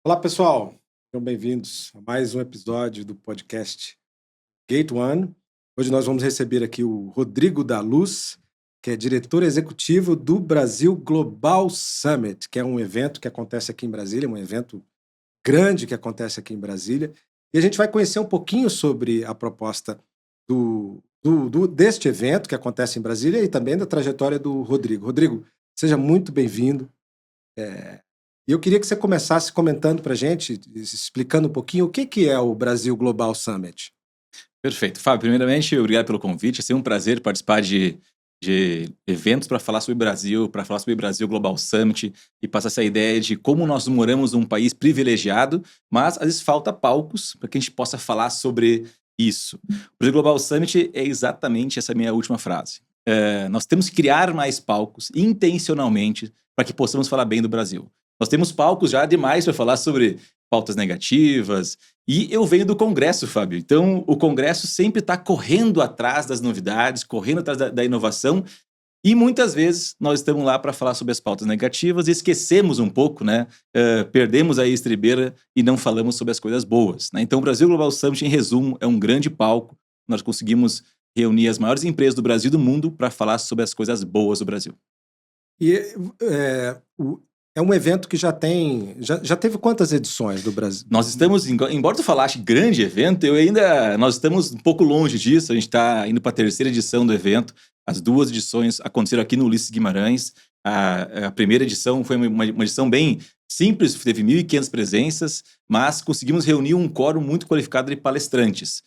Olá, pessoal. Sejam bem-vindos a mais um episódio do podcast Gate One. Hoje nós vamos receber aqui o Rodrigo da Luz, que é diretor executivo do Brasil Global Summit, que é um evento que acontece aqui em Brasília, um evento grande que acontece aqui em Brasília. E a gente vai conhecer um pouquinho sobre a proposta deste evento que acontece em Brasília e também da trajetória do Rodrigo. Rodrigo, seja muito bem-vindo. E eu queria que você começasse comentando para a gente, explicando um pouquinho o que é o Brasil Global Summit. Perfeito. Fábio, primeiramente, obrigado pelo convite. É sempre um prazer participar de eventos para falar sobre o Brasil, para falar sobre o Brasil Global Summit e passar essa ideia de como nós moramos num país privilegiado, mas às vezes falta palcos para que a gente possa falar sobre isso. O Brasil Global Summit é exatamente essa minha última frase. Nós temos que criar mais palcos intencionalmente para que possamos falar bem do Brasil. Nós temos palcos já demais para falar sobre pautas negativas. E eu venho do Congresso, Fábio. Então, o Congresso sempre está correndo atrás das novidades, correndo atrás da inovação. E muitas vezes nós estamos lá para falar sobre as pautas negativas e esquecemos um pouco, né? Perdemos a estribeira e não falamos sobre as coisas boas, né? Então, o Brasil Global Summit, em resumo, é um grande palco. Nós conseguimos reunir as maiores empresas do Brasil e do mundo para falar sobre as coisas boas do Brasil. É um evento que já teve quantas edições do Brasil? Nós estamos, embora tu falaste grande evento, nós estamos um pouco longe disso. A gente está indo para a terceira edição do evento. As duas edições aconteceram aqui no Ulisses Guimarães. A primeira edição foi uma edição bem simples, teve 1.500 presenças, mas conseguimos reunir um quórum muito qualificado de palestrantes.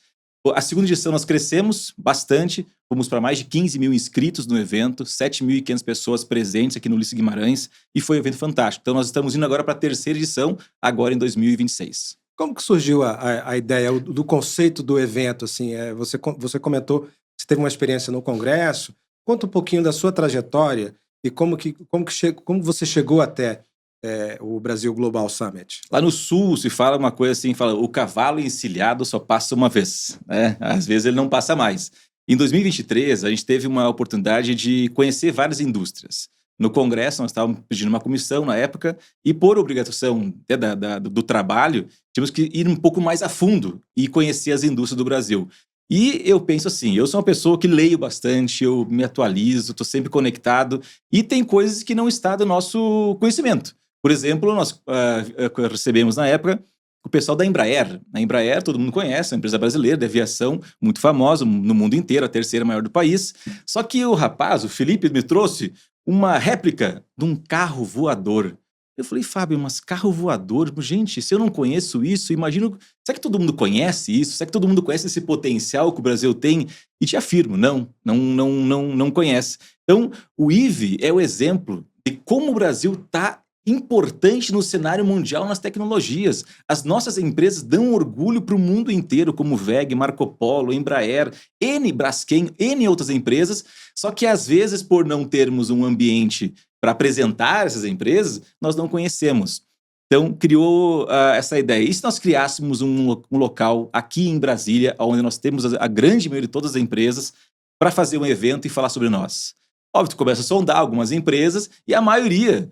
A segunda edição nós crescemos bastante, fomos para mais de 15 mil inscritos no evento, 7.500 pessoas presentes aqui no Ulisses Guimarães, e foi um evento fantástico. Então nós estamos indo agora para a terceira edição, agora em 2026. Como que surgiu a ideia do conceito do evento? Assim, você comentou que você teve uma experiência no Congresso. Conta um pouquinho da sua trajetória e como você chegou até o Brasil Global Summit. Lá no Sul se fala uma coisa assim, fala, o cavalo encilhado só passa uma vez, né? Às vezes ele não passa mais. Em 2023, a gente teve uma oportunidade de conhecer várias indústrias. No Congresso, nós estávamos pedindo uma comissão na época e, por obrigação do trabalho, tínhamos que ir um pouco mais a fundo e conhecer as indústrias do Brasil. E eu penso assim, eu sou uma pessoa que leio bastante, eu me atualizo, estou sempre conectado e tem coisas que não estão do nosso conhecimento. Por exemplo, nós recebemos na época o pessoal da Embraer. A Embraer, todo mundo conhece, é uma empresa brasileira de aviação muito famosa no mundo inteiro, a terceira maior do país. Só que o Felipe, me trouxe uma réplica de um carro voador. Eu falei, Fábio, mas carro voador? Gente, se eu não conheço isso, imagino... Será que todo mundo conhece isso? Será que todo mundo conhece esse potencial que o Brasil tem? E te afirmo, não conhece. Então, o IVE é o exemplo de como o Brasil está importante no cenário mundial nas tecnologias. As nossas empresas dão orgulho para o mundo inteiro, como WEG, Marco Polo, Embraer, Braskem, outras empresas, só que às vezes, por não termos um ambiente para apresentar essas empresas, nós não conhecemos. Então, criou essa ideia. E se nós criássemos um local aqui em Brasília, onde nós temos a grande maioria de todas as empresas, para fazer um evento e falar sobre nós? Óbvio, tu começa a sondar algumas empresas e a maioria...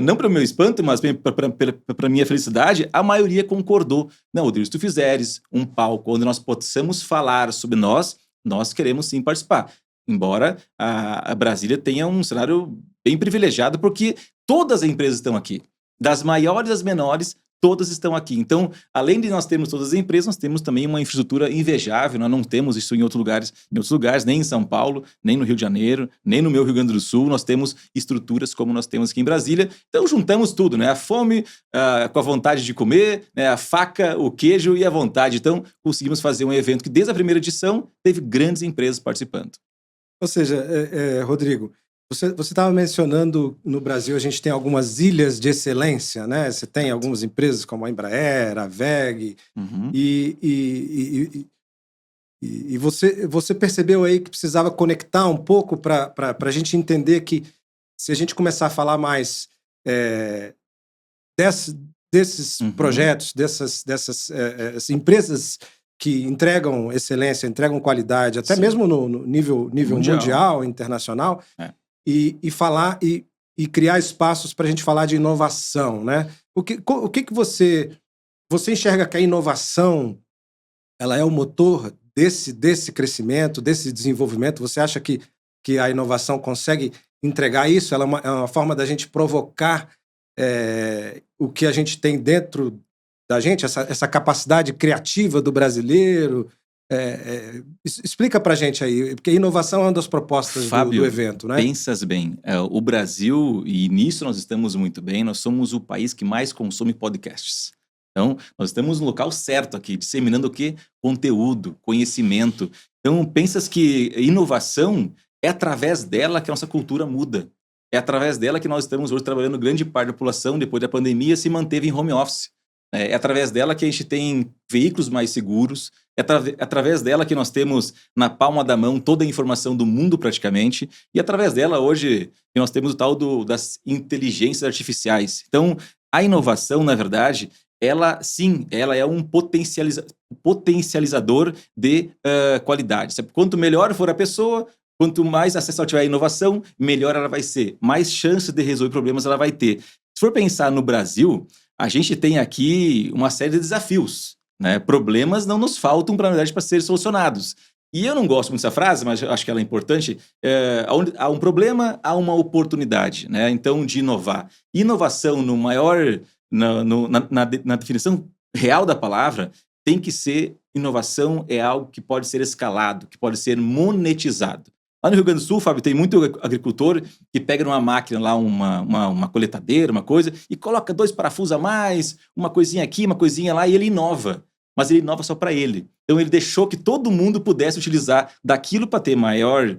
não para o meu espanto, mas para a minha felicidade, a maioria concordou. Não, Rodrigo, se tu fizeres um palco onde nós possamos falar sobre nós queremos sim participar. Embora a Brasília tenha um cenário bem privilegiado, porque todas as empresas estão aqui. Das maiores às menores, todas estão aqui. Então, além de nós termos todas as empresas, nós temos também uma infraestrutura invejável. Nós não temos isso em outros lugares, nem em São Paulo, nem no Rio de Janeiro, nem no meu Rio Grande do Sul. Nós temos estruturas como nós temos aqui em Brasília. Então, juntamos tudo, né? A fome com a vontade de comer, né? A faca, o queijo e a vontade. Então, conseguimos fazer um evento que, desde a primeira edição, teve grandes empresas participando. Ou seja, Rodrigo, você estava mencionando, no Brasil a gente tem algumas ilhas de excelência, né? Você tem algumas empresas como a Embraer, a WEG, e você percebeu aí que precisava conectar um pouco para a gente entender que, se a gente começar a falar mais desses projetos, dessas empresas que entregam excelência, entregam qualidade, até mesmo no nível mundial, internacional, e falar, e e criar espaços para a gente falar de inovação, né? O que você enxerga que a inovação ela é o motor desse crescimento, desse desenvolvimento? Você acha que a inovação consegue entregar isso? Ela é uma forma da gente provocar o que a gente tem dentro da gente, essa capacidade criativa do brasileiro? Explica para a gente aí, porque inovação é uma das propostas do Fábio, evento, né? pensas bem, o Brasil, e nisso nós estamos muito bem, nós somos o país que mais consome podcasts. Então, nós estamos no local certo aqui, disseminando o quê? Conteúdo, conhecimento. Então, pensas que inovação é através dela que a nossa cultura muda. É através dela que nós estamos hoje trabalhando grande parte da população, depois da pandemia, se manteve em home office. É através dela que a gente tem veículos mais seguros, através dela que nós temos na palma da mão toda a informação do mundo praticamente, e através dela hoje que nós temos o tal das inteligências artificiais. Então, a inovação, na verdade, ela sim, ela é um potencializador de qualidade. Quanto melhor for a pessoa, quanto mais acesso ela tiver à inovação, melhor ela vai ser, mais chances de resolver problemas ela vai ter. Se for pensar no Brasil, a gente tem aqui uma série de desafios, né? Problemas não nos faltam, na verdade, para serem solucionados. E eu não gosto muito dessa frase, mas eu acho que ela é importante. Onde há um problema, há uma oportunidade, né? Então, de inovar. Inovação, no maior, na definição real da palavra, tem que ser inovação é algo que pode ser escalado, que pode ser monetizado. Lá no Rio Grande do Sul, Fábio, tem muito agricultor que pega numa máquina lá, uma coletadeira, uma coisa, e coloca 2 parafusos a mais, uma coisinha aqui, uma coisinha lá, e ele inova. Mas ele inova só para ele. Então ele deixou que todo mundo pudesse utilizar daquilo para ter maior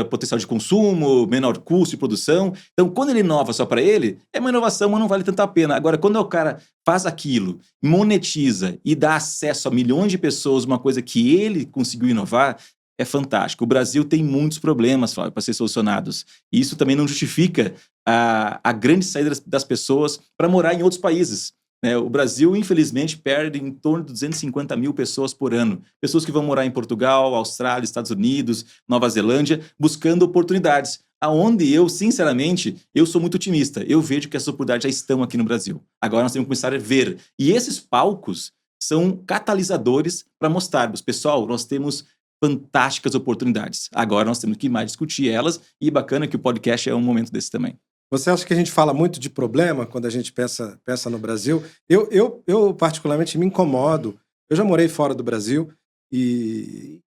potencial de consumo, menor custo de produção. Então, quando ele inova só para ele, é uma inovação, mas não vale tanto a pena. Agora, quando o cara faz aquilo, monetiza e dá acesso a milhões de pessoas, uma coisa que ele conseguiu inovar, é fantástico. O Brasil tem muitos problemas para ser solucionados. E isso também não justifica a grande saída das pessoas para morar em outros países. O Brasil, infelizmente, perde em torno de 250 mil pessoas por ano. Pessoas que vão morar em Portugal, Austrália, Estados Unidos, Nova Zelândia, buscando oportunidades. Aonde eu, sinceramente, eu sou muito otimista. Eu vejo que essas oportunidades já estão aqui no Brasil. Agora nós temos que começar a ver. E esses palcos são catalisadores para mostrarmos. Pessoal, nós temos fantásticas oportunidades. Agora nós temos que mais discutir elas, e bacana que o podcast é um momento desse também. Você acha que a gente fala muito de problema quando a gente pensa no Brasil? Eu particularmente me incomodo. Eu já morei fora do Brasil e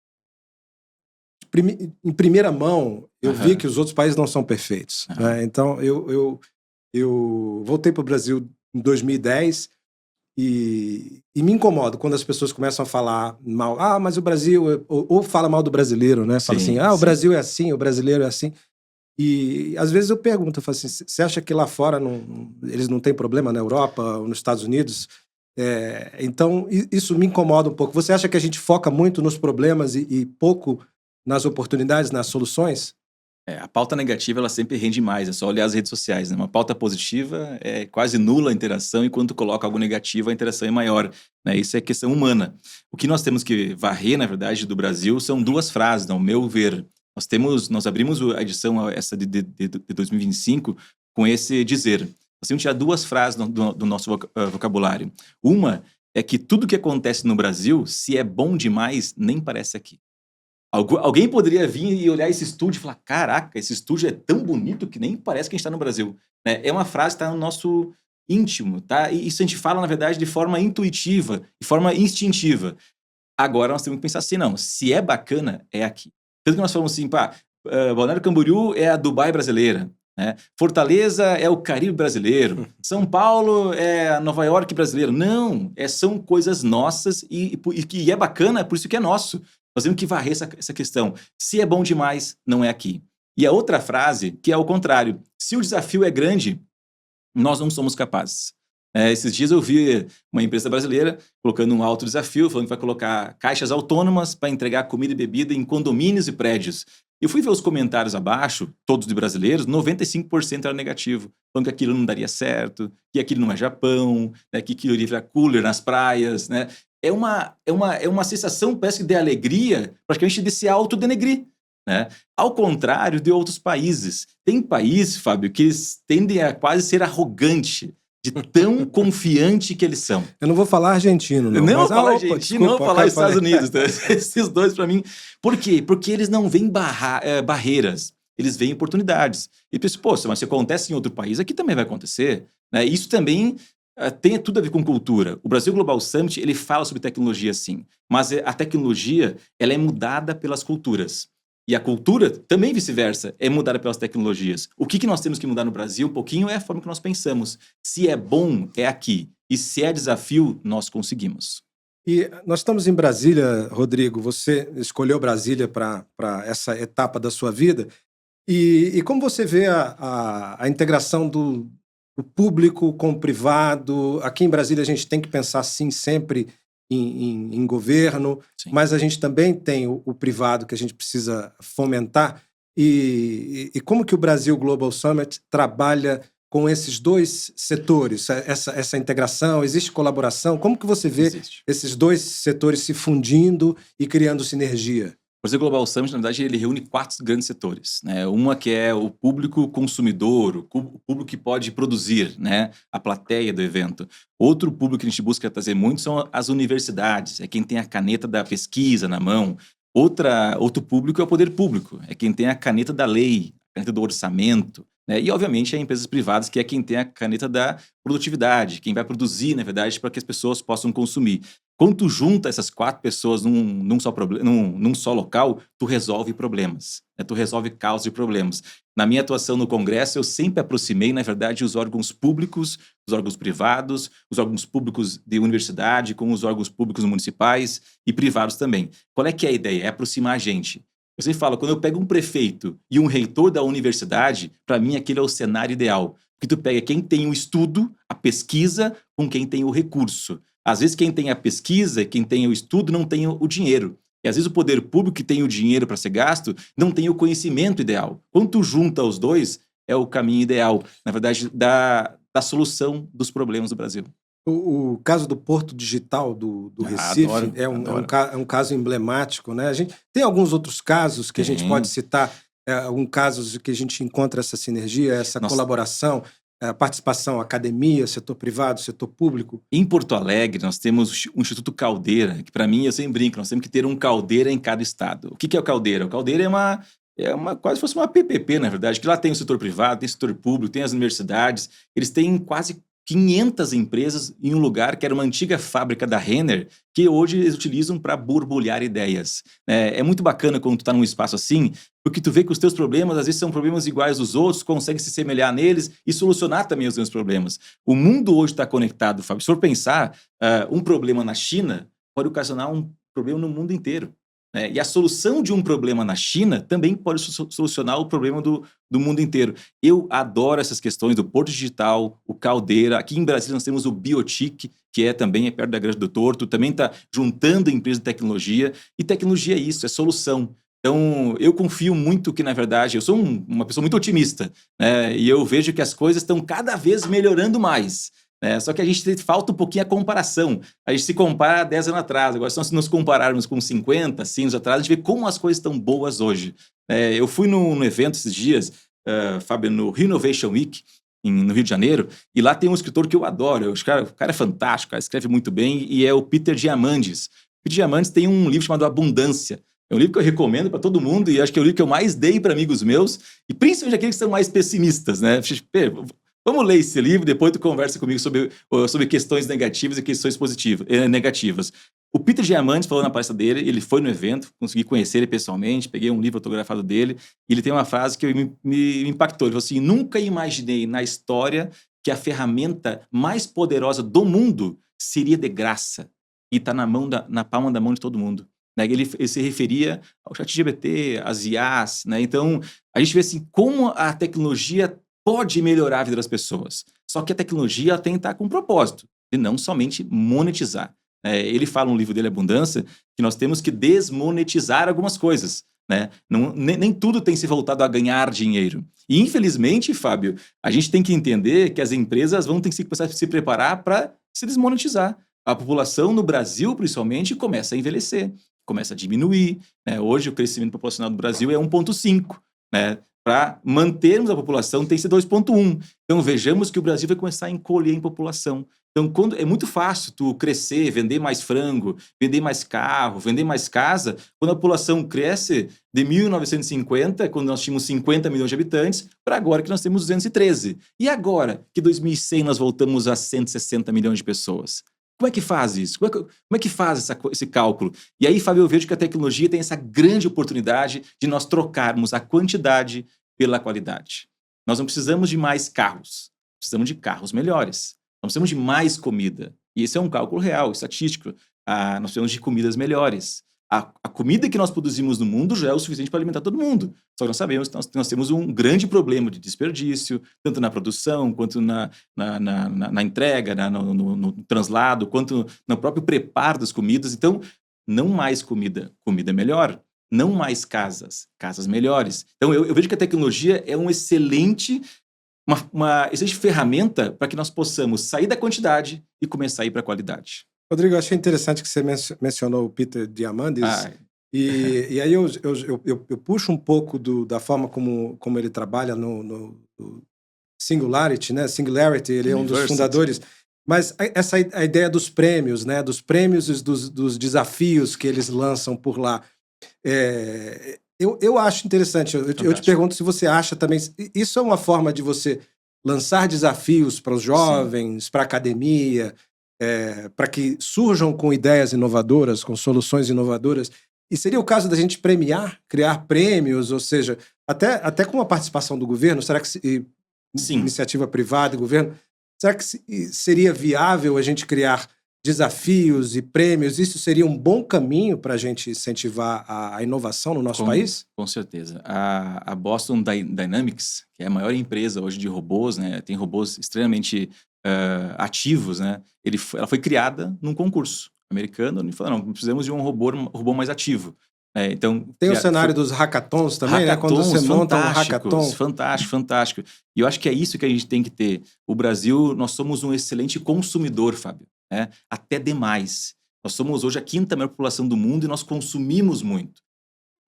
em primeira mão eu vi que os outros países não são perfeitos, né? Então eu voltei para o Brasil em 2010 e me incomodo quando as pessoas começam a falar mal. Mas o Brasil... Ou fala mal do brasileiro, né? Fala assim, o Brasil é assim, o brasileiro é assim. E às vezes eu pergunto, eu falo assim, você acha que lá fora eles não têm problema na Europa ou nos Estados Unidos? Então isso me incomoda um pouco. Você acha que a gente foca muito nos problemas e pouco nas oportunidades, nas soluções? A pauta negativa ela sempre rende mais, é só olhar as redes sociais, né? Uma pauta positiva é quase nula a interação, e quando coloca algo negativo a interação é maior, né? Isso é questão humana. O que nós temos que varrer, na verdade, do Brasil são 2 frases, ao meu ver. Nós abrimos a edição essa de 2025 com esse dizer. Nós temos que tirar 2 frases do nosso vocabulário. Uma é que tudo que acontece no Brasil, se é bom demais, nem parece aqui. Alguém poderia vir e olhar esse estúdio e falar, caraca, esse estúdio é tão bonito que nem parece que a gente está no Brasil. Né? É uma frase que está no nosso íntimo, tá? E isso a gente fala, na verdade, de forma intuitiva, de forma instintiva. Agora nós temos que pensar assim, não, se é bacana, é aqui. Tanto que nós falamos assim, Balneário Camboriú é a Dubai brasileira, né? Fortaleza é o Caribe brasileiro, São Paulo é a Nova York brasileira. Não, são coisas nossas e que é bacana, por isso que é nosso. Nós temos que varrer essa questão. Se é bom demais, não é aqui. E a outra frase, que é o contrário. Se o desafio é grande, nós não somos capazes. Esses dias eu vi uma empresa brasileira colocando um alto desafio, falando que vai colocar caixas autônomas para entregar comida e bebida em condomínios e prédios. Eu fui ver os comentários abaixo, todos de brasileiros, 95% era negativo, falando que aquilo não daria certo, que aquilo não é Japão, né, que aquilo iria virar cooler nas praias, né? É uma sensação, parece que de alegria, praticamente de se autodenegrir. né? Ao contrário de outros países. Tem países, Fábio, que eles tendem a quase ser arrogante, de tão confiante que eles são. Eu não vou falar argentino, não. Não Mas, vou falar opa, Argentina, desculpa, não vou falar eu Estados falei. Unidos. Né? Esses dois, para mim. Por quê? Porque eles não veem barreiras, eles veem oportunidades. E pensam, pô, mas se acontece em outro país, aqui também vai acontecer. Né? Isso também tem tudo a ver com cultura. O Brasil Global Summit, ele fala sobre tecnologia, sim. Mas a tecnologia, ela é mudada pelas culturas. E a cultura, também vice-versa, é mudada pelas tecnologias. O que nós temos que mudar no Brasil, um pouquinho, é a forma que nós pensamos. Se é bom, é aqui. E se é desafio, nós conseguimos. E nós estamos em Brasília, Rodrigo. Você escolheu Brasília para essa etapa da sua vida. E como você vê a integração do público com o privado? Aqui em Brasília a gente tem que pensar, sim, sempre em governo, Sim. mas a gente também tem o privado que a gente precisa fomentar. E como que o Brasil Global Summit trabalha com esses dois setores, essa integração? Existe colaboração? Como que você vê esses dois setores se fundindo e criando sinergia? O Brasil Global Summit, na verdade, ele reúne 4 grandes setores. Né? Uma que é o público consumidor, o público que pode produzir, né? A plateia do evento. Outro público que a gente busca trazer muito são as universidades, é quem tem a caneta da pesquisa na mão. Outro público é o poder público, é quem tem a caneta da lei, a caneta do orçamento. Né? E, obviamente, é empresas privadas, que é quem tem a caneta da produtividade, quem vai produzir, na verdade, para que as pessoas possam consumir. Quando tu junta essas 4 pessoas num só local, tu resolve problemas, né? Tu resolve causas e problemas. Na minha atuação no Congresso, eu sempre aproximei, na verdade, os órgãos públicos, os órgãos privados, os órgãos públicos de universidade, com os órgãos públicos municipais e privados também. Qual é que é a ideia? É aproximar a gente. Eu sempre falo, quando eu pego um prefeito e um reitor da universidade, para mim aquele é o cenário ideal. Porque tu pega quem tem o estudo, a pesquisa, com quem tem o recurso. Às vezes quem tem a pesquisa, quem tem o estudo, não tem o dinheiro. E às vezes o poder público que tem o dinheiro para ser gasto, não tem o conhecimento ideal. Quando tu junta os dois, é o caminho ideal, na verdade, da solução dos problemas do Brasil. O caso do Porto Digital do Recife Adoro. É um caso emblemático, né? A gente tem alguns outros casos que a gente pode citar, alguns casos que a gente encontra essa sinergia, essa colaboração, a participação, academia, setor privado, setor público. Em Porto Alegre, nós temos o Instituto Caldeira, que para mim, eu sempre brinco, nós temos que ter um Caldeira em cada estado. O que é o Caldeira? O Caldeira é quase fosse uma PPP, na verdade, que lá tem o setor privado, tem o setor público, tem as universidades, eles têm quase 500 empresas em um lugar que era uma antiga fábrica da Renner, que hoje eles utilizam para borbulhar ideias. É muito bacana quando tu está num espaço assim, porque tu vê que os teus problemas, às vezes, são problemas iguais dos outros, consegue se semelhar neles e solucionar também os meus problemas. O mundo hoje está conectado, Fábio. Se for pensar, um problema na China pode ocasionar um problema no mundo inteiro. Né? E a solução de um problema na China também pode solucionar o problema do mundo inteiro. Eu adoro essas questões do Porto Digital, o Caldeira. Aqui em Brasília nós temos o Biotic, que também é perto da Grande do Torto, também está juntando empresas de tecnologia. E tecnologia é isso, é solução. Então, eu confio muito que, na verdade, eu sou uma pessoa muito otimista, né? E eu vejo que as coisas estão cada vez melhorando mais. Só que a gente falta um pouquinho a comparação. A gente se compara 10 anos atrás. Agora, se nós compararmos com 50, 100 anos atrás, a gente vê como as coisas estão boas hoje. Eu fui num evento esses dias, Fábio, no Rio Innovation Week, no Rio de Janeiro, e lá tem um escritor que eu adoro. O cara é fantástico, o cara escreve muito bem, e é o Peter Diamandis. O Peter Diamandis tem um livro chamado Abundância. É um livro que eu recomendo para todo mundo, e acho que é o livro que eu mais dei para amigos meus, e principalmente aqueles que são mais pessimistas, né? Vamos ler esse livro, depois tu conversa comigo sobre questões negativas e questões negativas. O Peter Diamandis falou na palestra dele, ele foi no evento, consegui conhecer ele pessoalmente, peguei um livro autografado dele, e ele tem uma frase que me impactou. Ele falou assim, nunca imaginei na história que a ferramenta mais poderosa do mundo seria de graça e está na palma da mão de todo mundo. Né? Ele se referia ao ChatGPT, às IAs, né? Então, a gente vê assim, como a tecnologia pode melhorar a vida das pessoas. Só que a tecnologia tem que estar com um propósito, e não somente monetizar. Ele fala no livro dele, Abundância, que nós temos que desmonetizar algumas coisas. Né? Nem tudo tem se voltado a ganhar dinheiro. E, infelizmente, Fábio, a gente tem que entender que as empresas vão ter que começar a se preparar para se desmonetizar. A população no Brasil, principalmente, começa a envelhecer. começa a diminuir, né? Hoje o crescimento populacional do Brasil é 1,5, né? Para mantermos a população tem que ser 2,1. Então vejamos que o Brasil vai começar a encolher em população. Então é muito fácil tu crescer, vender mais frango, vender mais carro, vender mais casa, quando a população cresce de 1950, quando nós tínhamos 50 milhões de habitantes, para agora que nós temos 213. E agora que 2100 nós voltamos a 160 milhões de pessoas? Como é que faz isso? Como é que faz esse cálculo? E aí, Fábio, eu vejo que a tecnologia tem essa grande oportunidade de nós trocarmos a quantidade pela qualidade. Nós não precisamos de mais carros, precisamos de carros melhores. Não precisamos de mais comida. E esse é um cálculo real, estatístico. Nós precisamos de comidas melhores. A comida que nós produzimos no mundo já é o suficiente para alimentar todo mundo. Só que nós sabemos que nós temos um grande problema de desperdício, tanto na produção, quanto na entrega, no translado, quanto no próprio preparo das comidas. Então, não mais comida, comida melhor. Não mais casas, casas melhores. Então, eu vejo que a tecnologia é uma excelente ferramenta para que nós possamos sair da quantidade e começar a ir para a qualidade. Rodrigo, eu achei interessante que você mencionou o Peter Diamandis. E aí eu puxo um pouco da forma como ele trabalha no Singularity, né? Singularity, ele é um dos fundadores. Mas a ideia dos prêmios, né? Dos prêmios e dos desafios que eles lançam por lá. Eu acho interessante. Eu te pergunto se você acha também. Isso é uma forma de você lançar desafios para os jovens, para a academia, para que surjam com ideias inovadoras, com soluções inovadoras. E seria o caso da gente premiar, criar prêmios, ou seja, até com a participação do governo? Será que Sim. Iniciativa privada e governo? Será que seria viável a gente criar desafios e prêmios? Isso seria um bom caminho para a gente incentivar a inovação no nosso país? Com certeza. A Boston Dynamics, que é a maior empresa hoje de robôs, né, tem robôs extremamente ativos, né, ela foi criada num concurso americano e falou, não, precisamos de um robô mais ativo. Então, tem o cenário dos hackathons também, né? Quando você monta um hackathon. Fantástico. E eu acho que é isso que a gente tem que ter. O Brasil, nós somos um excelente consumidor, Fábio. Né? Até demais. Nós somos hoje a 5ª maior população do mundo e nós consumimos muito.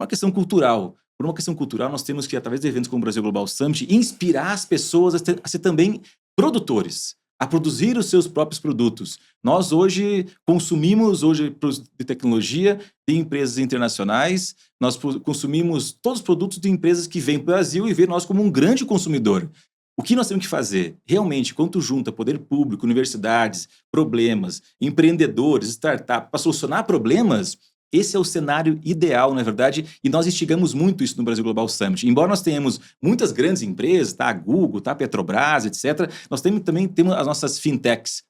Uma questão cultural. Por uma questão cultural, nós temos que, através de eventos como o Brasil Global Summit, inspirar as pessoas a ser também produtores, a produzir os seus próprios produtos. Nós hoje consumimos de tecnologia de empresas internacionais, nós consumimos todos os produtos de empresas que vêm para o Brasil e vê nós como um grande consumidor. O que nós temos que fazer? Realmente, quanto junta poder público, universidades, problemas, empreendedores, startups, para solucionar problemas, esse é o cenário ideal, na verdade, e nós instigamos muito isso no Brasil Global Summit. Embora nós tenhamos muitas grandes empresas, tá? A Google, tá? A Petrobras, etc., nós também temos as nossas fintechs,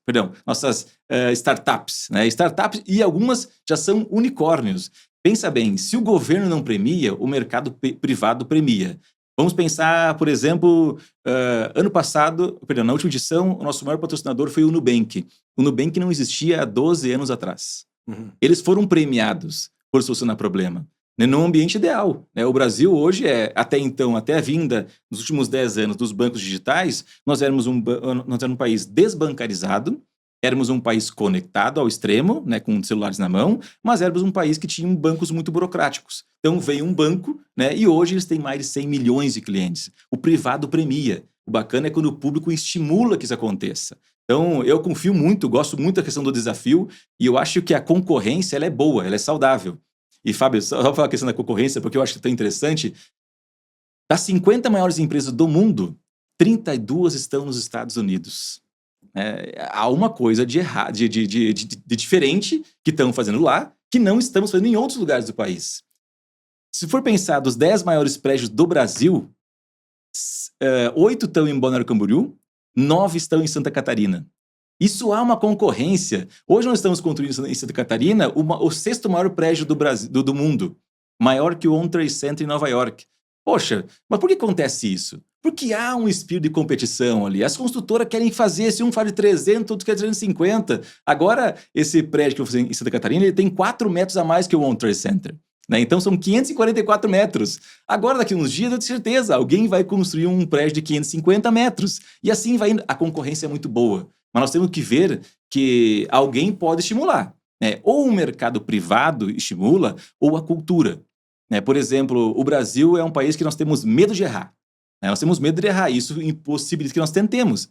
nossas startups, né? Startups, e algumas já são unicórnios. Pensa bem, se o governo não premia, o mercado privado premia. Vamos pensar, por exemplo, na última edição, o nosso maior patrocinador foi o Nubank. O Nubank não existia há 12 anos atrás. Uhum. Eles foram premiados por solucionar problema, né, num ambiente ideal. Né? O Brasil hoje até a vinda nos últimos 10 anos dos bancos digitais, nós éramos um país desbancarizado, éramos um país conectado ao extremo, né, com celulares na mão, mas éramos um país que tinha bancos muito burocráticos. Então veio um banco, né, e hoje eles têm mais de 100 milhões de clientes. O privado premia. O bacana é quando o público estimula que isso aconteça. Então, eu confio muito, gosto muito da questão do desafio e eu acho que a concorrência ela é boa, ela é saudável. E, Fábio, só vou falar a questão da concorrência, porque eu acho que é tão interessante. Das 50 maiores empresas do mundo, 32 estão nos Estados Unidos. Há uma coisa de diferente que estão fazendo lá, que não estamos fazendo em outros lugares do país. Se for pensar dos 10 maiores prédios do Brasil, 8 estão em Balneário Camboriú, 9 estão em Santa Catarina. Isso há uma concorrência. Hoje nós estamos construindo em Santa Catarina o 6º maior prédio do mundo, maior que o World Trade Center em Nova York. Poxa, mas por que acontece isso? Porque há um espírito de competição ali. As construtoras querem fazer, se um faz de 300, outro quer 350. Agora, esse prédio que eu vou fazer em Santa Catarina, ele tem 4 metros a mais que o World Trade Center. Né? Então, são 544 metros. Agora, daqui a uns dias, eu tenho certeza, alguém vai construir um prédio de 550 metros. E assim vai indo. A concorrência é muito boa. Mas nós temos que ver que alguém pode estimular. Ou o mercado privado estimula, ou a cultura. Por exemplo, o Brasil é um país que nós temos medo de errar. Nós temos medo de errar, isso impossibilita que nós tentamos.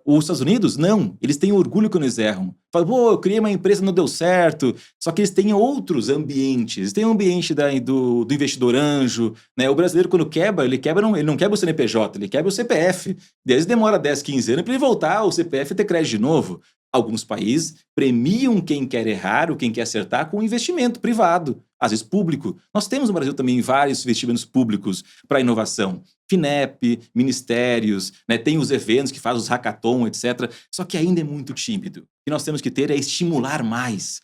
Os Estados Unidos, não. Eles têm orgulho quando eles erram. Falam, eu criei uma empresa, não deu certo. Só que eles têm outros ambientes. Eles têm o ambiente do investidor anjo. O brasileiro, quando quebra, ele não quebra o CNPJ, ele quebra o CPF. Daí eles demora 10, 15 anos para ele voltar ao CPF e ter crédito de novo. Alguns países premiam quem quer errar ou quem quer acertar com investimento privado, às vezes público. Nós temos no Brasil também vários investimentos públicos para inovação. FINEP, ministérios, tem os eventos que fazem os hackathon, etc. Só que ainda é muito tímido. O que nós temos que ter é estimular mais.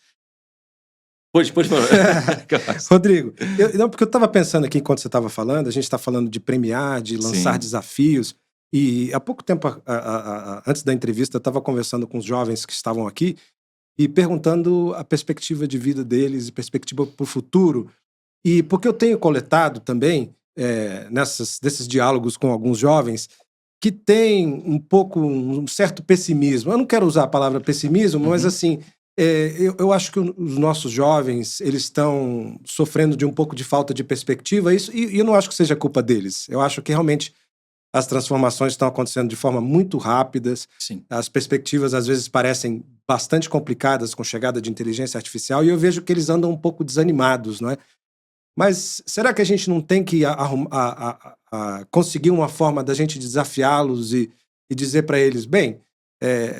Pode falar. Rodrigo, porque eu estava pensando aqui enquanto você estava falando, a gente está falando de premiar, de lançar desafios. E há pouco tempo, antes da entrevista, eu estava conversando com os jovens que estavam aqui e perguntando a perspectiva de vida deles e perspectiva para o futuro. E porque eu tenho coletado também, desses diálogos com alguns jovens, que têm um certo pessimismo. Eu não quero usar a palavra pessimismo, mas assim, eu acho que os nossos jovens, eles estão sofrendo de um pouco de falta de perspectiva, e eu não acho que seja culpa deles. Eu acho que realmente as transformações estão acontecendo de forma muito rápidas. Sim. As perspectivas, às vezes, parecem bastante complicadas com a chegada de inteligência artificial, e eu vejo que eles andam um pouco desanimados, não é? Mas será que a gente não tem que conseguir uma forma da gente desafiá-los e dizer para eles, bem,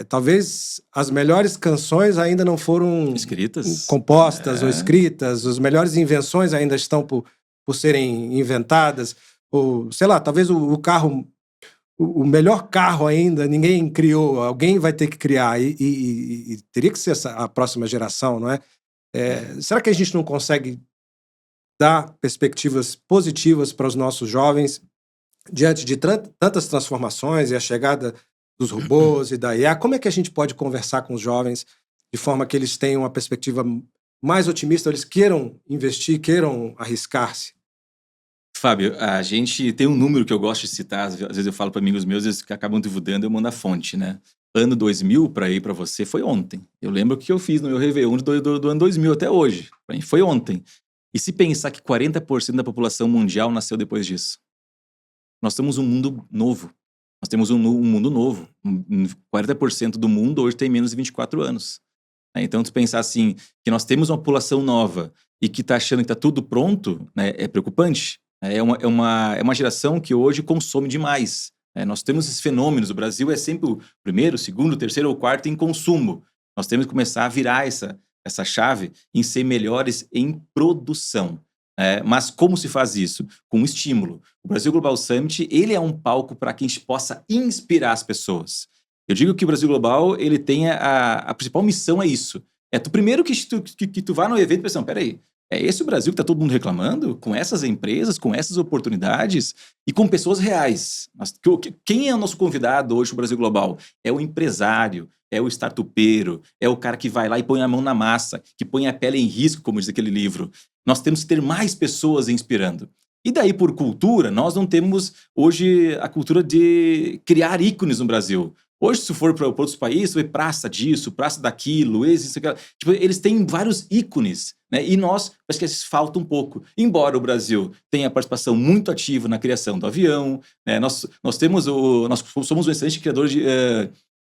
talvez as melhores canções ainda não foram compostas ou escritas, as melhores invenções ainda estão por serem inventadas, ou, sei lá, talvez o melhor carro ainda ninguém criou, alguém vai ter que criar, e teria que ser a próxima geração, não é? Será que a gente não consegue dar perspectivas positivas para os nossos jovens diante de tantas transformações e a chegada dos robôs e da IA? Como é que a gente pode conversar com os jovens de forma que eles tenham uma perspectiva mais otimista, eles queiram investir, queiram arriscar-se? Fábio, a gente tem um número que eu gosto de citar, às vezes eu falo para amigos meus, eles acabam divulgando, eu mando a fonte, Ano 2000, para ir para você, foi ontem. Eu lembro o que eu fiz no meu Réveillon do ano 2000 até hoje. Para mim, foi ontem. E se pensar que 40% da população mundial nasceu depois disso? Nós temos um mundo novo. Nós temos um mundo novo. 40% do mundo hoje tem menos de 24 anos. Então, se pensar assim, que nós temos uma população nova e que está achando que está tudo pronto, é preocupante. É uma geração que hoje consome demais. Nós temos esses fenômenos. O Brasil é sempre o primeiro, segundo, terceiro ou quarto em consumo. Nós temos que começar a virar essa chave em ser melhores em produção. Mas como se faz isso? Com estímulo. O Brasil Global Summit, ele é um palco para que a gente possa inspirar as pessoas. Eu digo que o Brasil Global, ele tem a principal missão é isso. Primeiro que tu vá no evento e pensa, peraí, é esse o Brasil que está todo mundo reclamando? Com essas empresas, com essas oportunidades e com pessoas reais. Quem é o nosso convidado hoje no Brasil Global? É o empresário, é o startupeiro, é o cara que vai lá e põe a mão na massa, que põe a pele em risco, como diz aquele livro. Nós temos que ter mais pessoas inspirando. E daí, por cultura, nós não temos hoje a cultura de criar ícones no Brasil. Hoje, se for para outros países, você vê praça disso, praça daquilo, isso, aquilo. Eles têm vários ícones, e nós, parece que isso falta um pouco. Embora o Brasil tenha participação muito ativa na criação do avião, nós somos um excelente criador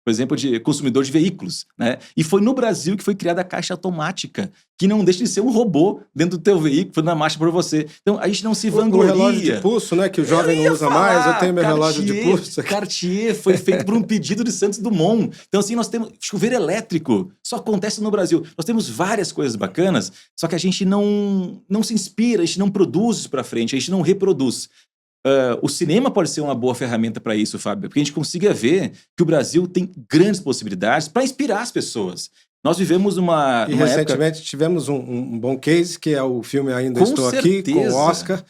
por exemplo, de consumidor de veículos, E foi no Brasil que foi criada a caixa automática, que não deixa de ser um robô dentro do teu veículo, fazendo a marcha por você. Então, a gente não se vangloria. O relógio de pulso, que o jovem não usa mais, eu tenho meu relógio de pulso. Cartier foi feito por um pedido de Santos Dumont. Então, assim, nós temos chuveiro elétrico, só acontece no Brasil. Nós temos várias coisas bacanas, só que a gente não se inspira, a gente não produz isso para frente, a gente não reproduz. O cinema pode ser uma boa ferramenta para isso, Fábio, porque a gente consiga ver que o Brasil tem grandes possibilidades para inspirar as pessoas. Nós vivemos uma recentemente tivemos um bom case, que é o filme Ainda Estou Aqui, com o Oscar.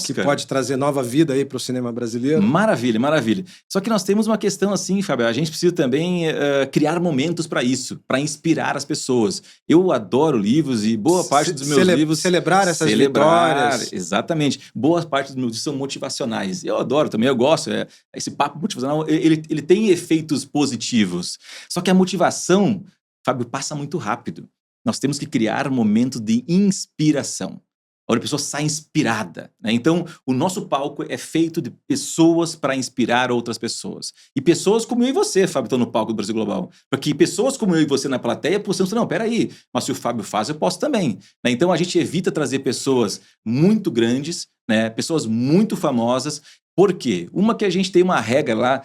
Que pode trazer nova vida aí para o cinema brasileiro. Maravilha, maravilha. Só que nós temos uma questão assim, Fábio, a gente precisa também criar momentos para isso, para inspirar as pessoas. Eu adoro livros e boa parte dos meus livros... Celebrar essas vitórias. Exatamente. Boa parte dos meus livros são motivacionais. Eu adoro também, eu gosto. Esse papo motivacional, ele tem efeitos positivos. Só que a motivação... Fábio, passa muito rápido. Nós temos que criar momentos de inspiração, onde a pessoa sai inspirada, né? Então, o nosso palco é feito de pessoas para inspirar outras pessoas. E pessoas como eu e você, Fábio, estão no palco do Brasil Global. Porque pessoas como eu e você na plateia possamos falar, não, peraí, mas se o Fábio faz, eu posso também, né? Então, a gente evita trazer pessoas muito grandes, né? Pessoas muito famosas. Por quê? Uma que a gente tem uma regra lá,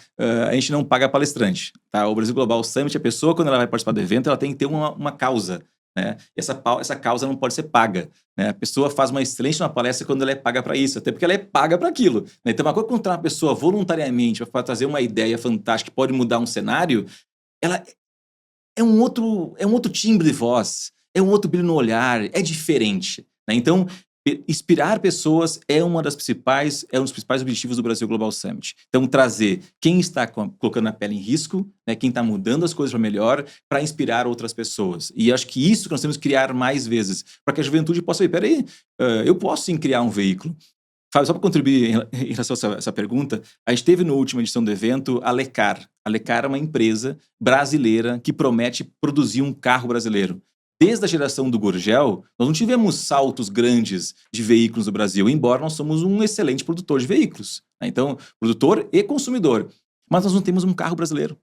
a gente não paga palestrante, tá? O Brasil Global Summit, a pessoa, quando ela vai participar do evento, ela tem que ter uma causa, né? E essa causa não pode ser paga, né? A pessoa faz uma excelente palestra quando ela é paga para isso, até porque ela é paga para aquilo, né? Então, uma coisa que uma pessoa voluntariamente para trazer uma ideia fantástica que pode mudar um cenário, ela é um outro timbre de voz, é um outro brilho no olhar, é diferente, né? Então, inspirar pessoas é um dos principais objetivos do Brasil Global Summit. Então, trazer quem está colocando a pele em risco, né, quem está mudando as coisas para melhor, para inspirar outras pessoas. E acho que isso que nós temos que criar mais vezes, para que a juventude possa ver, peraí, eu posso sim criar um veículo. Fábio, só para contribuir em relação a essa pergunta, a gente teve na última edição do evento a Lecar. A Lecar é uma empresa brasileira que promete produzir um carro brasileiro. Desde a geração do Gurgel, nós não tivemos saltos grandes de veículos no Brasil, embora nós somos um excelente produtor de veículos, né? Então, produtor e consumidor. Mas nós não temos um carro brasileiro,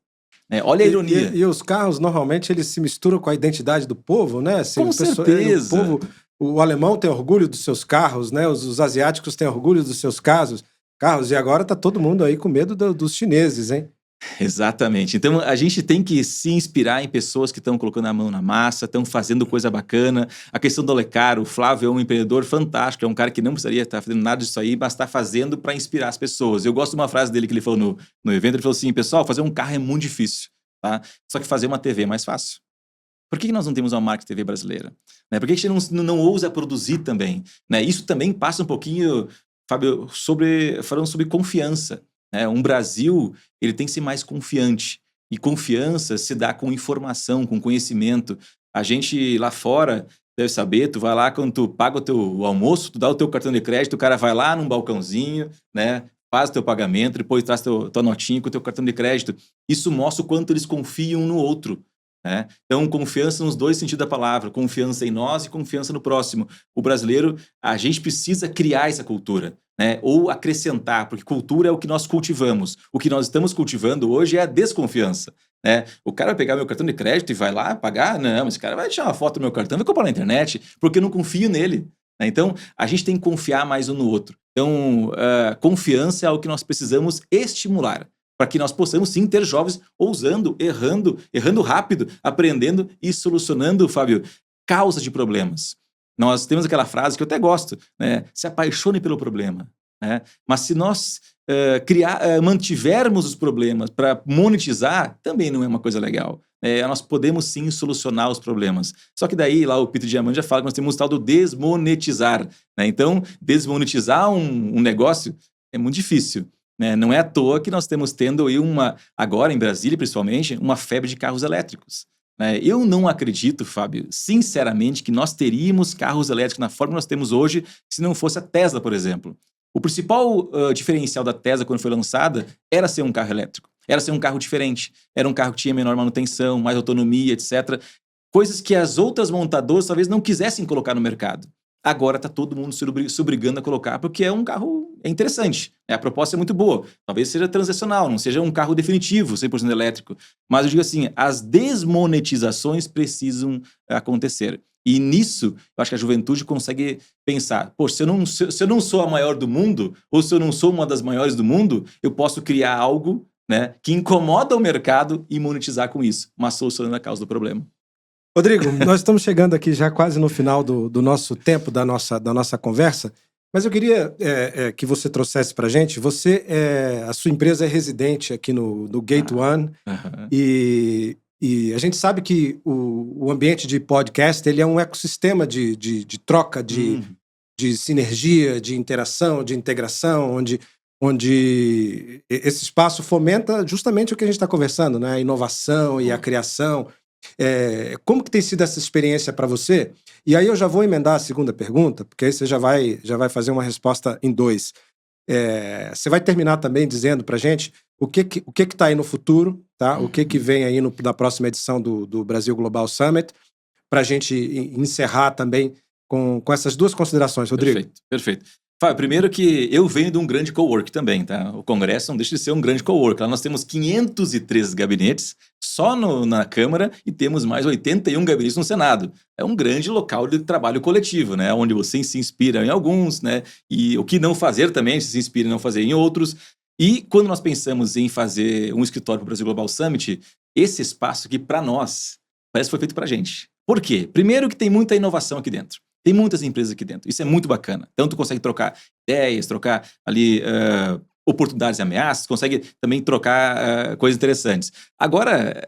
né? Olha a ironia. E os carros, normalmente, eles se misturam com a identidade do povo, né? Assim, Com certeza. O alemão tem orgulho dos seus carros, né? Os asiáticos têm orgulho dos seus carros. E agora tá todo mundo aí com medo dos chineses, hein? Exatamente. Então, a gente tem que se inspirar em pessoas que estão colocando a mão na massa, estão fazendo coisa bacana. A questão do Lecar, o Flávio é um empreendedor fantástico, é um cara que não precisaria estar fazendo nada disso aí, mas está fazendo para inspirar as pessoas. Eu gosto de uma frase dele que ele falou no evento, ele falou assim, pessoal, fazer um carro é muito difícil, tá? Só que fazer uma TV é mais fácil. Por que nós não temos uma marca de TV brasileira? Né? Por que a gente não ousa produzir também? Né? Isso também passa um pouquinho, Fábio, falando sobre confiança. Um Brasil, ele tem que ser mais confiante. E confiança se dá com informação, com conhecimento. A gente lá fora deve saber, tu vai lá quando tu paga o almoço, tu dá o teu cartão de crédito, o cara vai lá num balcãozinho, né, faz o teu pagamento, depois traz tua notinha com o teu cartão de crédito. Isso mostra o quanto eles confiam no outro, né? Então, confiança nos dois sentidos da palavra, confiança em nós e confiança no próximo. O brasileiro, a gente precisa criar essa cultura, né? Ou acrescentar, porque cultura é o que nós cultivamos. O que nós estamos cultivando hoje é a desconfiança, né? O cara vai pegar meu cartão de crédito e vai lá pagar? Não, esse cara vai tirar uma foto do meu cartão e vai comprar na internet, porque eu não confio nele, né? Então, a gente tem que confiar mais um no outro. Então, confiança é algo que nós precisamos estimular, para que nós possamos sim ter jovens ousando, errando rápido, aprendendo e solucionando, Fábio, causas de problemas. Nós temos aquela frase que eu até gosto, né? Se apaixone pelo problema, né? Mas se nós mantivermos os problemas para monetizar, também não é uma coisa legal. Nós podemos sim solucionar os problemas. Só que daí, lá o Peter Diamandis já fala que nós temos o tal do desmonetizar, né? Então, desmonetizar um negócio é muito difícil, né? Não é à toa que nós temos tendo aí agora em Brasília, principalmente, uma febre de carros elétricos. Eu não acredito, Fábio, sinceramente, que nós teríamos carros elétricos na forma que nós temos hoje se não fosse a Tesla, por exemplo. O principal diferencial da Tesla quando foi lançada era ser um carro elétrico, era ser um carro diferente, era um carro que tinha menor manutenção, mais autonomia, etc. Coisas que as outras montadoras talvez não quisessem colocar no mercado. Agora está todo mundo se obrigando a colocar porque é um carro interessante, né? A proposta é muito boa. Talvez seja transacional, não seja um carro definitivo, 100% elétrico. Mas eu digo assim, as desmonetizações precisam acontecer. E nisso, eu acho que a juventude consegue pensar, pô, se eu não sou a maior do mundo, ou se eu não sou uma das maiores do mundo, eu posso criar algo, né, que incomoda o mercado e monetizar com isso, mas solucionando a causa do problema. Rodrigo, nós estamos chegando aqui já quase no final do nosso tempo, da nossa conversa, mas eu queria que você trouxesse para a gente, a sua empresa é residente aqui no Gate One, e a gente sabe que o ambiente de podcast ele é um ecossistema de troca, de sinergia, de interação, de integração, onde esse espaço fomenta justamente o que a gente está conversando, né? A inovação e a criação. Como que tem sido essa experiência para você? E aí eu já vou emendar a segunda pergunta, porque aí você já vai fazer uma resposta em dois. Você vai terminar também dizendo para a gente o que está aí no futuro, tá? O que vem aí na próxima edição do Brasil Global Summit, para a gente encerrar também com essas duas considerações, Rodrigo. Perfeito. Fábio, primeiro que eu venho de um grande cowork também, tá? O Congresso não deixa de ser um grande cowork. Lá nós temos 503 gabinetes só na Câmara e temos mais 81 gabinetes no Senado. É um grande local de trabalho coletivo, né? Onde você se inspira em alguns, né? E o que não fazer também, se inspira em não fazer em outros. E quando nós pensamos em fazer um escritório para o Brasil Global Summit, esse espaço aqui, para nós, parece que foi feito para a gente. Por quê? Primeiro que tem muita inovação aqui dentro. Tem muitas empresas aqui dentro. Isso é muito bacana. Então, tu consegue trocar ideias, trocar ali oportunidades e ameaças, consegue também trocar coisas interessantes. Agora,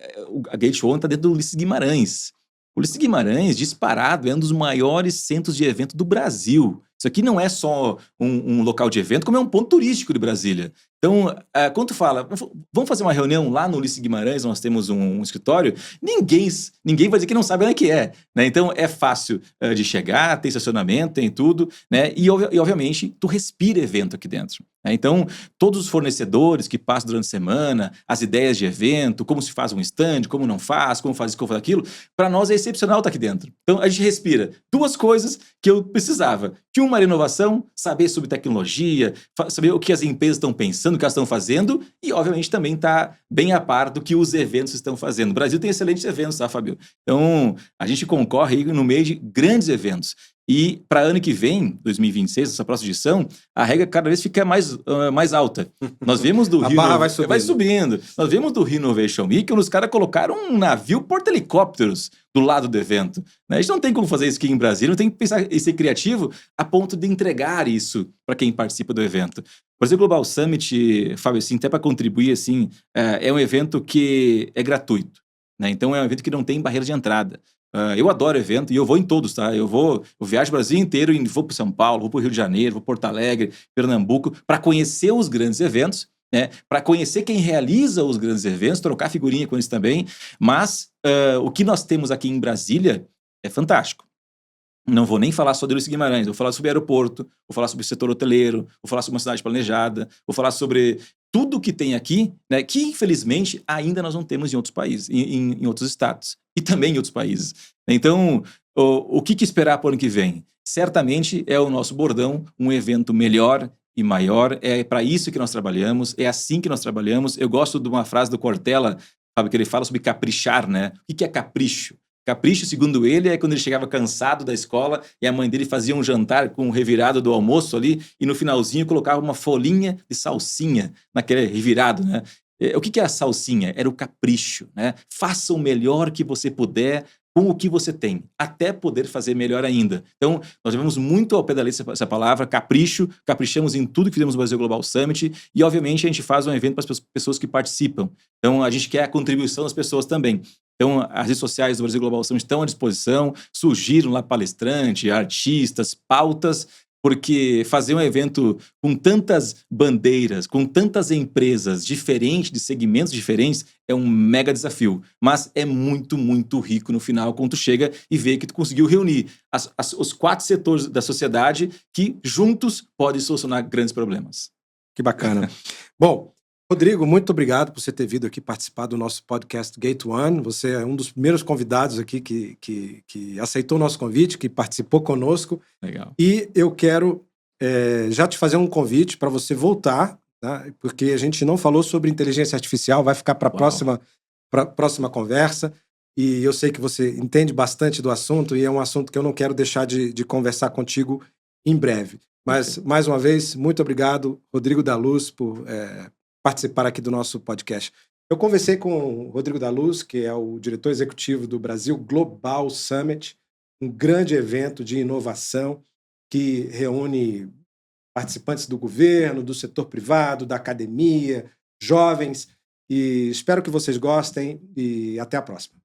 a Gate One está dentro do Ulisses Guimarães. O Ulisses Guimarães, disparado, é um dos maiores centros de evento do Brasil. Isso aqui não é só um local de evento, como é um ponto turístico de Brasília. Então, quando tu fala, vamos fazer uma reunião lá no Ulisses Guimarães, nós temos um escritório, ninguém vai dizer que não sabe onde é que é, né? Então, é fácil de chegar, tem estacionamento, tem tudo, né? E, obviamente, tu respira evento aqui dentro, né? Então, todos os fornecedores que passam durante a semana, as ideias de evento, como se faz um stand, como não faz, como faz isso, como faz aquilo, para nós é excepcional estar aqui dentro. Então, a gente respira duas coisas que eu precisava. Que uma era inovação, saber sobre tecnologia, saber o que as empresas estão pensando, o que elas estão fazendo e, obviamente, também está bem a par do que os eventos estão fazendo. O Brasil tem excelentes eventos, tá, Fábio? Então, a gente concorre aí no meio de grandes eventos. E para ano que vem, 2026, essa próxima edição, a regra cada vez fica mais alta. Nós vemos do Rio... A barra vai subindo. Nós vemos do Rio Innovation Week, onde os caras colocaram um navio porta-helicópteros do lado do evento, né? A gente não tem como fazer isso aqui em Brasília, não tem que pensar em ser criativo a ponto de entregar isso para quem participa do evento. O Brasil Global Summit, Fábio, assim, até para contribuir, assim, é um evento que é gratuito, né? Então é um evento que não tem barreira de entrada. Eu adoro evento e eu vou em todos, tá? Eu viajo o Brasil inteiro e vou para São Paulo, vou para o Rio de Janeiro, vou para Porto Alegre, Pernambuco, para conhecer os grandes eventos, né? Para conhecer quem realiza os grandes eventos, trocar figurinha com eles também. Mas o que nós temos aqui em Brasília é fantástico. Não vou nem falar só de Ulisses Guimarães, vou falar sobre aeroporto, vou falar sobre o setor hoteleiro, vou falar sobre uma cidade planejada, vou falar sobre tudo que tem aqui, né, que infelizmente ainda nós não temos em outros países, em outros estados e também em outros países. Então, o que esperar para o ano que vem? Certamente é o nosso bordão, um evento melhor e maior, é para isso que nós trabalhamos, é assim que nós trabalhamos. Eu gosto de uma frase do Cortella, sabe, que ele fala sobre caprichar, né? O que é capricho? Capricho, segundo ele, é quando ele chegava cansado da escola e a mãe dele fazia um jantar com o revirado do almoço ali e no finalzinho colocava uma folhinha de salsinha naquele revirado, né? O que é a salsinha? Era o capricho, né? Faça o melhor que você puder com o que você tem, até poder fazer melhor ainda. Então, nós levamos muito ao pé da letra essa palavra, capricho, caprichamos em tudo que fizemos no Brasil Global Summit e, obviamente, a gente faz um evento para as pessoas que participam. Então, a gente quer a contribuição das pessoas também. Então, as redes sociais do Brasil Global Summit estão à disposição, surgiram lá palestrantes, artistas, pautas, porque fazer um evento com tantas bandeiras, com tantas empresas diferentes, de segmentos diferentes, é um mega desafio. Mas é muito, muito rico no final, quando tu chega e vê que tu conseguiu reunir os 4 setores da sociedade que juntos podem solucionar grandes problemas. Que bacana. Bom, Rodrigo, muito obrigado por você ter vindo aqui participar do nosso podcast Gate One. Você é um dos primeiros convidados aqui que aceitou o nosso convite, que participou conosco. Legal. E eu quero já te fazer um convite para você voltar, tá? Porque a gente não falou sobre inteligência artificial, vai ficar para a próxima conversa. E eu sei que você entende bastante do assunto e é um assunto que eu não quero deixar de conversar contigo em breve. Mas, mais uma vez, muito obrigado, Rodrigo da Luz, por participar aqui do nosso podcast. Eu conversei com o Rodrigo da Luz, que é o diretor executivo do Brasil Global Summit, um grande evento de inovação que reúne participantes do governo, do setor privado, da academia, jovens, e espero que vocês gostem e até a próxima.